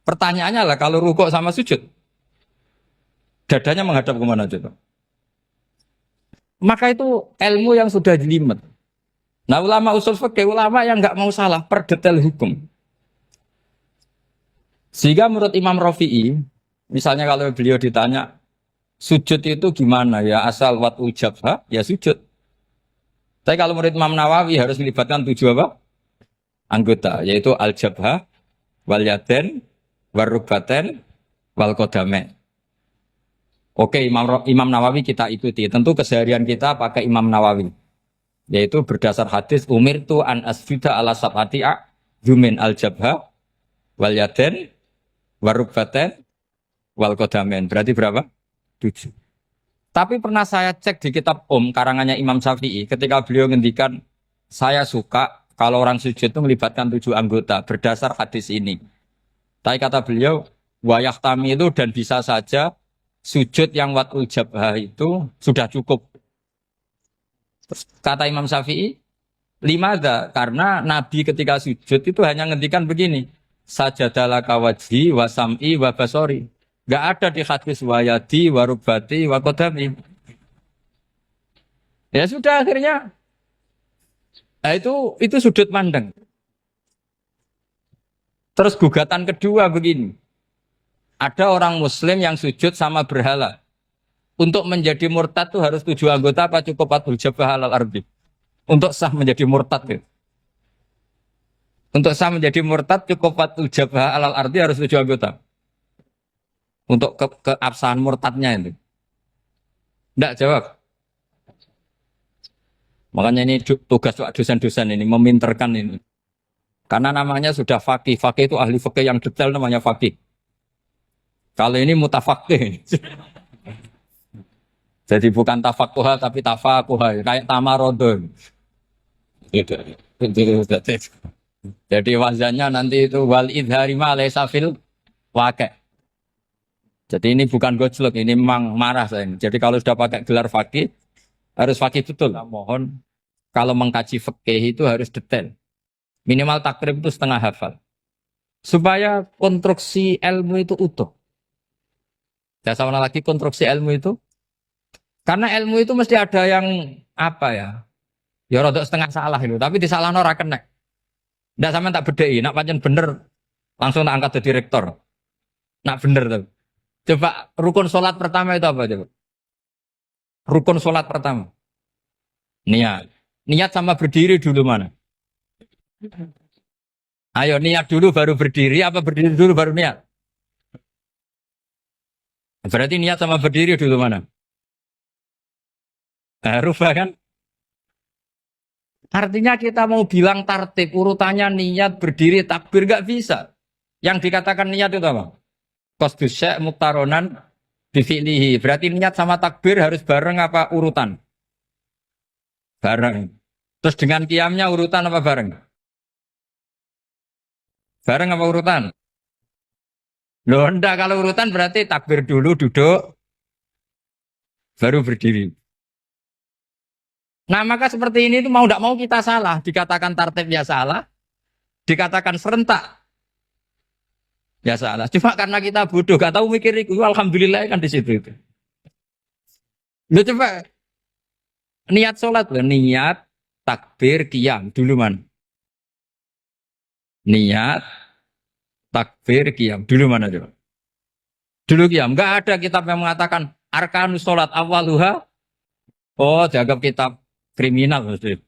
Pertanyaannya lah kalau rukuk sama sujud. Dadanya menghadap kemana coba? Maka itu ilmu yang sudah jelimet. Nah ulama usul fikih, ulama yang nggak mau salah per detail hukum. Sehingga menurut Imam Rafi'i, misalnya kalau beliau ditanya, sujud itu gimana ya? Asal wat ujabha, ya sujud. Tapi kalau menurut Imam Nawawi harus melibatkan 7 apa? Anggota, yaitu al-jabha, wal yaden, warubaten, wal kodame. Oke, Imam Nawawi kita ikuti. Tentu keseharian kita pakai Imam Nawawi. Yaitu berdasar hadis umirtu an asjuda ala sab'ati jumin al-jabha, wal yaden, warubaten, wal kodamen. Berarti berapa? 7. Tapi pernah saya cek di kitab karangannya Imam Syafi'i ketika beliau ngendikan saya suka kalau orang sujud itu melibatkan 7 anggota berdasar hadis ini. Tapi kata beliau wayah tami itu dan bisa saja sujud yang watul jabhah itu sudah cukup. Terus kata Imam Syafi'i, limada karena Nabi ketika sujud itu hanya ngendikan begini, sajadalaka wajhi wa sam'i wa basori. Gak ada di hadis wayadi, warubati, wakodami. Ya sudah akhirnya. Nah, itu sudut pandang. Terus gugatan kedua begini. Ada orang Muslim yang sujud sama berhala. Untuk menjadi murtad itu harus 7 anggota apa cukup atul jabah halal ardi. Untuk sah menjadi murtad itu. Untuk sah menjadi murtad cukup atul jabah halal ardi harus 7 anggota. Untuk keabsahan murtadnya itu. Tidak jawab. Makanya ini tugas dosen-dosen ini meminterkan ini. Karena namanya sudah faqih. Faqih itu ahli fikih yang detail namanya faqih. Kalau ini mutafaqih. Jadi bukan tafakuha tapi tafakuha. Kayak tamarodon. Jadi wazannya nanti itu wal idhari ma laysa fil waqi'. Jadi ini bukan gojlok, ini memang marah saya. Jadi kalau sudah pakai gelar fakih, harus fakih betul. Nah, mohon, kalau mengkaji fikih itu harus detail. Minimal takrib itu setengah hafal. supaya konstruksi ilmu itu utuh. Saya sama lagi konstruksi ilmu itu, karena ilmu itu mesti ada yang apa ya? Ya rodok setengah salah itu, tapi disalahno ora kena. Ndak sampean tak bedheki, nak pancen bener langsung tak angkat jadi rektor. Nak bener tuh. Coba rukun sholat pertama itu apa coba? Rukun sholat pertama. Niat. Niat sama berdiri dulu mana? Ayo niat dulu baru berdiri, apa berdiri dulu baru niat? Berarti niat sama berdiri dulu mana? Rubah kan? Artinya kita mau bilang tartib, urutannya niat, berdiri, takbir, gak bisa. Yang dikatakan niat itu apa? Qasdus syai' muktaronan bifi'lihi. Berarti niat sama takbir harus bareng apa urutan? Bareng. Terus dengan qiyamnya urutan apa bareng? Bareng apa urutan? Loh enggak, kalau urutan berarti takbir dulu, duduk, baru berdiri. Nah maka seperti ini itu mau tidak mau kita salah. Dikatakan tartibnya salah, dikatakan serentak, ya salah. Cuma karena kita bodoh, gak tahu mikir itu. Alhamdulillah kan di situ itu. Lu coba niat sholat loh, niat takbir qiyam dulu man. Niat takbir qiyam dulu mana coba? Dulu qiyam. Enggak ada kitab yang mengatakan arkanus sholat awaluha. Oh, dianggap kitab kriminal maksudnya.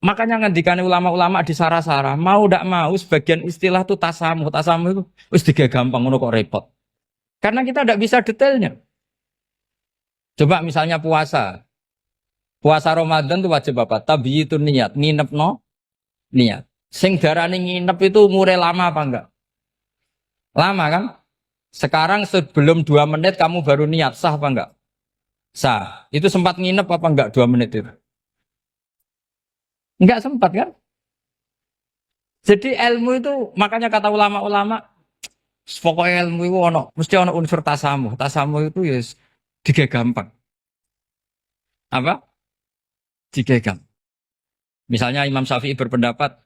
Makanya ngendikane ulama-ulama di Sarah-Sarah, mau tidak mau sebagian istilah itu tasamuh. Tasamuh itu wis digawe gampang ngono kok repot. Karena kita tidak bisa detailnya. Coba misalnya puasa. Puasa Ramadan itu wajib apa? Tabiyyitun niat, nginep no niat. Sing darani nginep itu umure lama apa enggak? Lama kan? Sekarang sebelum 2 menit kamu baru niat, sah apa enggak? Sah. Itu sempat nginep apa enggak 2 menit itu? Enggak sempat kan? Jadi ilmu itu makanya kata ulama-ulama pokoknya ilmu itu mesti ono unsur tasamuh. Tasamuh itu ya tiga gampang. Apa? Tiga gampang. Misalnya Imam Syafi'i berpendapat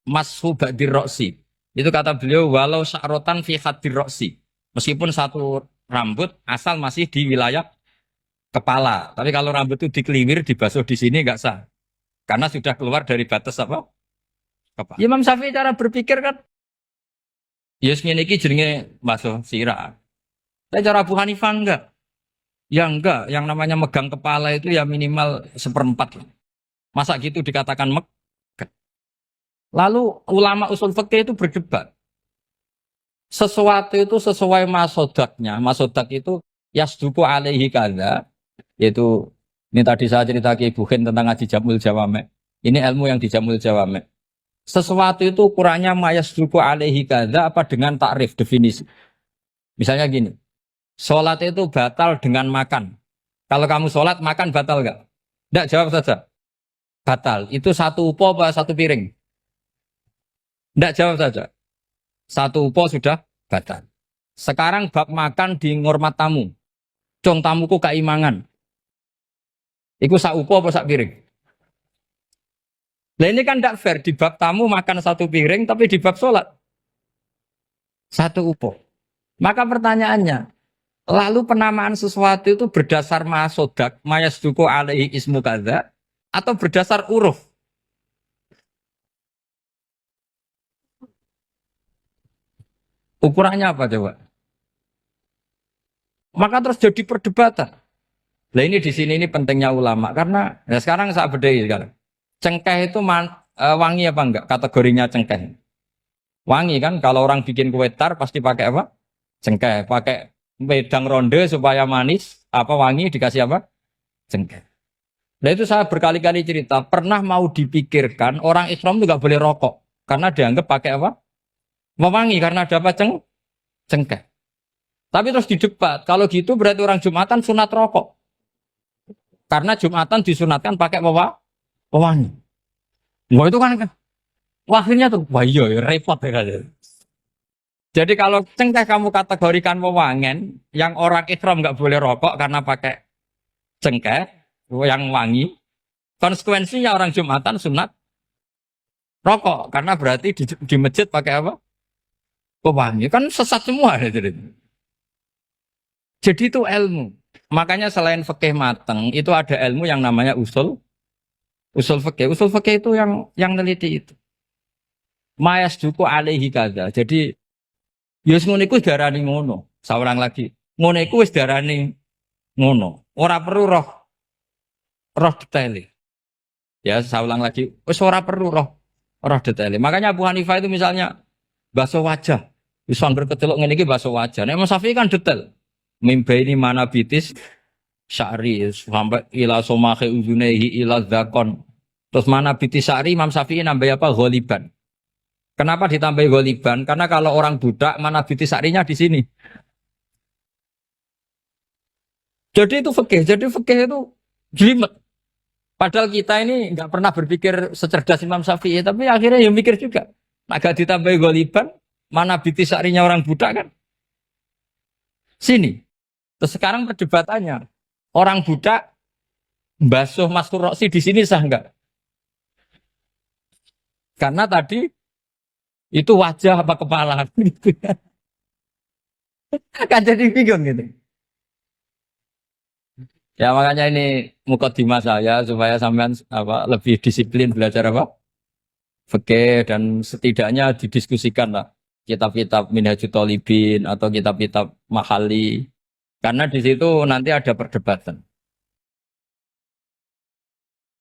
mashu ba'dir roksi. Itu kata beliau walau sya'rotan fi hadir roksi. Meskipun satu rambut asal masih di wilayah kepala. Tapi kalau rambut itu dikeliwir, dibasuh di sini enggak sah. Karena sudah keluar dari batas apa? Kepala. Imam Syafi'i cara berpikir kan ya ngene iki jenenge basuh sirah. Tapi cara Abu Hanifah enggak. Ya enggak, yang namanya megang kepala itu ya minimal 1/4. Masa gitu dikatakan megang. Lalu ulama usul fikih itu berdebat. Sesuatu itu sesuai masodaknya. Masodak itu yasduku alaihi kadza. Yaitu ini tadi saya cerita ke Ibu Khen tentang ngaji Jamul Jawame. Ini ilmu yang di Jamul Jawame. Sesuatu itu ukurannya mayasduku alaihi kadza apa dengan takrif definisi. Misalnya gini. Sholat itu batal dengan makan. Kalau kamu sholat, makan batal enggak? Enggak, jawab saja. Batal. Itu satu upo apa satu piring? Enggak, jawab saja. Satu upo sudah batal. Sekarang bab makan di ngormat tamu. Cong tamuku kaimangan. Iku sak upo apa sak piring? Nah ini kan enggak fair. Di bab tamu makan satu piring, tapi di bab sholat satu upo. Maka pertanyaannya, lalu penamaan sesuatu itu berdasar masodak, mayasduku alaihi ismu kadza, atau berdasar uruf? Ukurannya apa coba? Maka terus jadi perdebatan. Nah ini di sini ini pentingnya ulama karena ya sekarang saya bedai sekarang. Cengkeh itu wangi apa enggak? Kategorinya cengkeh. Wangi kan kalau orang bikin kue tar pasti pakai apa? Cengkeh. Pakai wedang ronde supaya manis, apa wangi dikasih apa? Cengkeh. Nah itu saya berkali-kali cerita, pernah mau dipikirkan orang Islam juga boleh rokok karena dianggap pakai apa? Mewangi karena ada apa? Cengkeh. Tapi terus didebat, kalau gitu berarti orang Jumatan sunat rokok. Karena Jumatan disunatkan pakai pewangi. Wah itu kan, wah akhirnya tuh, wah iya ya, repot ya. Jadi kalau cengkeh kamu kategorikan pewangen, yang orang Islam nggak boleh rokok karena pakai cengkeh, yang wangi, konsekuensinya orang Jumatan sunat rokok karena berarti di masjid pakai apa? Pewangi kan sesat semua ya, jadi itu ilmu. Makanya selain fikih mateng itu ada ilmu yang namanya usul fikih. Usul fikih itu yang neliti itu. Mayas duku alaihi kada. Jadi yus ngono iku darani ngono. Seorang lagi. Ngono iku wis darani ngono. Ora perlu roh detail. Ya, saya ulang lagi. Wis ora perlu roh detail. Makanya Abu Hanifah itu misalnya basuh wajah. Wis angger kecelok ngene iki basuh wajah. Nek Imam Syafi'i kan detail. Mimba ini mana bitis syari sampai ila somahe uzunehi ila zakon. Terus mana bitis syari Imam Syafi'i nambah apa? Ghaliban. Kenapa ditambah ghaliban? Karena kalau orang budak mana bitis syarinya di sini. Jadi itu fikih. Jadi fikih itu jelimet. Padahal kita ini nggak pernah berpikir secerdas Imam Syafi'i, tapi akhirnya ya mikir juga. Agak ditambah ghaliban, mana bitis syarinya orang budak kan? Sini. Terus sekarang perdebatannya, orang budak basuh maskur roksi di sini sah enggak? Karena tadi itu wajah apa kepala gitu. Kan jadi bingung gitu. Ya makanya ini mukadimah saya supaya sampean apa lebih disiplin belajar apa? Fikih dan setidaknya didiskusikan lah kitab-kitab Minhajut Thalibin atau kitab-kitab Mahali. Karena di situ nanti ada perdebatan.